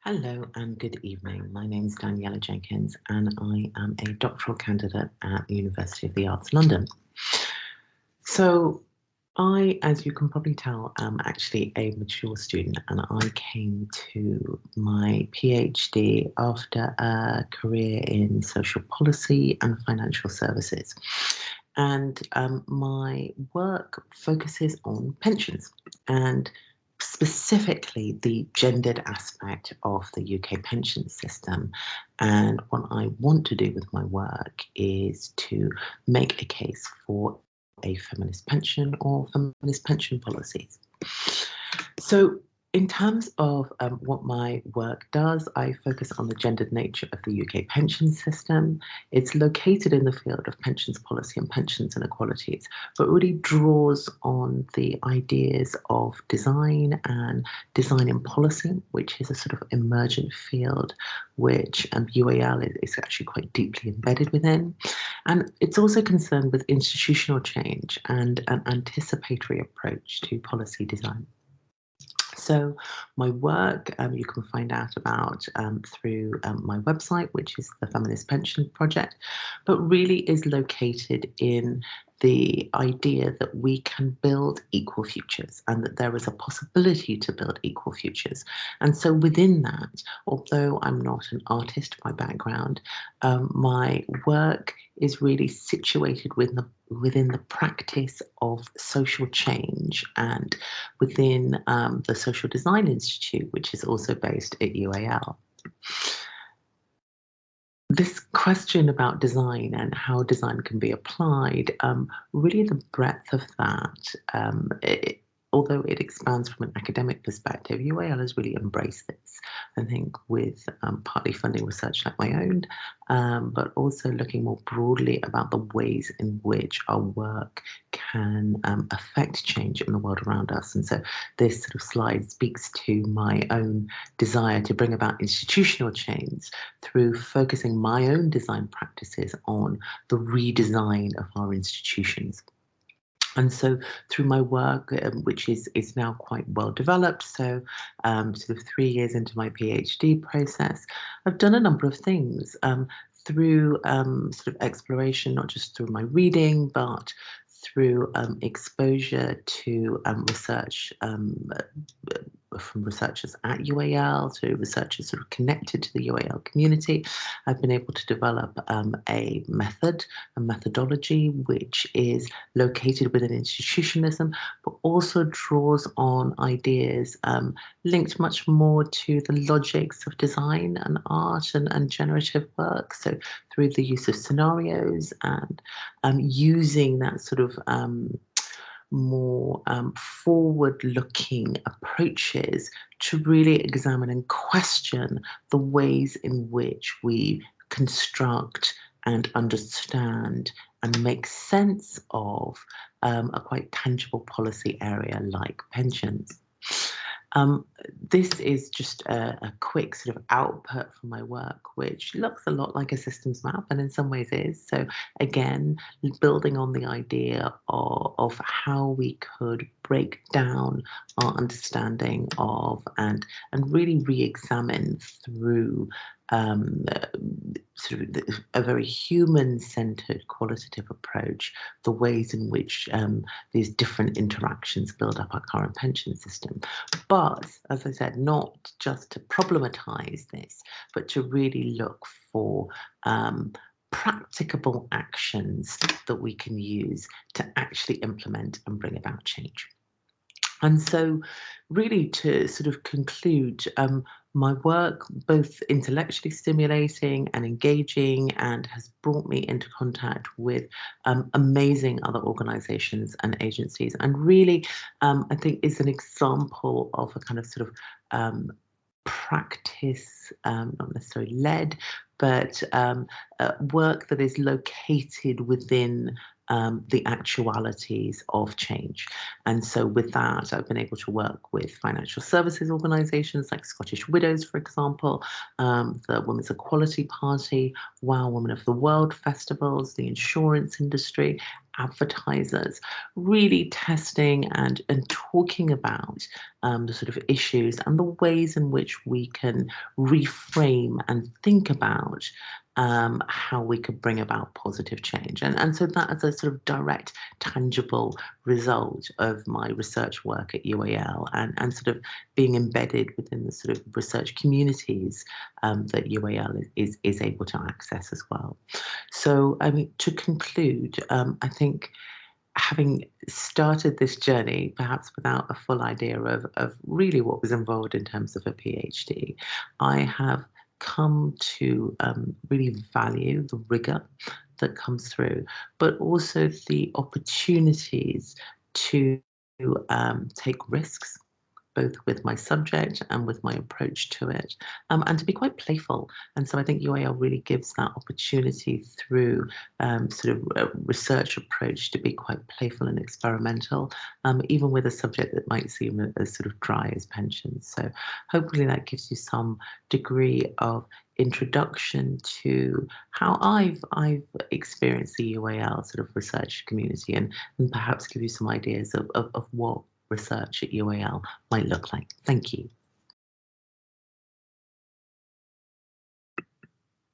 Hello and good evening. My name is Daniella Jenkins and I am a doctoral candidate at the University of the Arts London. So I, as you can probably tell, am actually a mature student and I came to my PhD after a career in social policy and financial services. And my work focuses on pensions and specifically the gendered aspect of the UK pension system. And what I want to do with my work is to make a case for a feminist pension or feminist pension policies. So, in terms of what my work does, I focus on the gendered nature of the UK pension system. It's located in the field of pensions policy and pensions inequalities, but really draws on the ideas of design and design in policy, which is a sort of emergent field which UAL is actually quite deeply embedded within. And it's also concerned with institutional change and an anticipatory approach to policy design. So my work you can find out about through my website, which is the Feminist Pension Project, but really is located in the idea that we can build equal futures and that there is a possibility to build equal futures. And so within that, although I'm not an artist by background, my work is really situated within the practice of social change and within the Social Design Institute, which is also based at UAL. This question about design and how design can be applied, really the breadth of that, although it expands from an academic perspective, UAL has really embraced this, I think, with partly funding research like my own, but also looking more broadly about the ways in which our work can affect change in the world around us. And so this sort of slide speaks to my own desire to bring about institutional change through focusing my own design practices on the redesign of our institutions. And so through my work, which is now quite well developed, so sort of 3 years into my PhD process, I've done a number of things through sort of exploration, not just through my reading, but through exposure to research from researchers at UAL to researchers sort of connected to the UAL community. I've been able to develop a methodology, which is located within institutionalism, but also draws on ideas linked much more to the logics of design and art and generative work. So through the use of scenarios and using that sort of more forward-looking approaches to really examine and question the ways in which we construct and understand and make sense of a quite tangible policy area like pensions. This is just a quick sort of output from my work, which looks a lot like a systems map and in some ways is. So again, building on the idea of how we could break down our understanding of and really re-examine through sort of a very human-centered qualitative approach, the ways in which these different interactions build up our current pension system. But, as I said, not just to problematize this, but to really look for practicable actions that we can use to actually implement and bring about change. And so, really, to sort of conclude, my work, both intellectually stimulating and engaging, and has brought me into contact with amazing other organizations and agencies, and really, I think, is an example of a kind of sort of practice, not necessarily led, but work that is located within the actualities of change. And so with that, I've been able to work with financial services organisations like Scottish Widows, for example, the Women's Equality Party, WOW Women of the World festivals, the insurance industry, advertisers, really testing and talking about the sort of issues and the ways in which we can reframe and think about how we could bring about positive change. And so that is a sort of direct, tangible result of my research work at UAL and sort of being embedded within the sort of research communities that UAL is able to access as well. So, I mean, to conclude, I think having started this journey, perhaps without a full idea of really what was involved in terms of a PhD, I have come to really value the rigor that comes through, but also the opportunities to take risks both with my subject and with my approach to it, and to be quite playful. And so I think UAL really gives that opportunity through sort of a research approach to be quite playful and experimental, even with a subject that might seem as sort of dry as pensions. So hopefully that gives you some degree of introduction to how I've experienced the UAL sort of research community and perhaps give you some ideas of what research at UAL might look like. Thank you.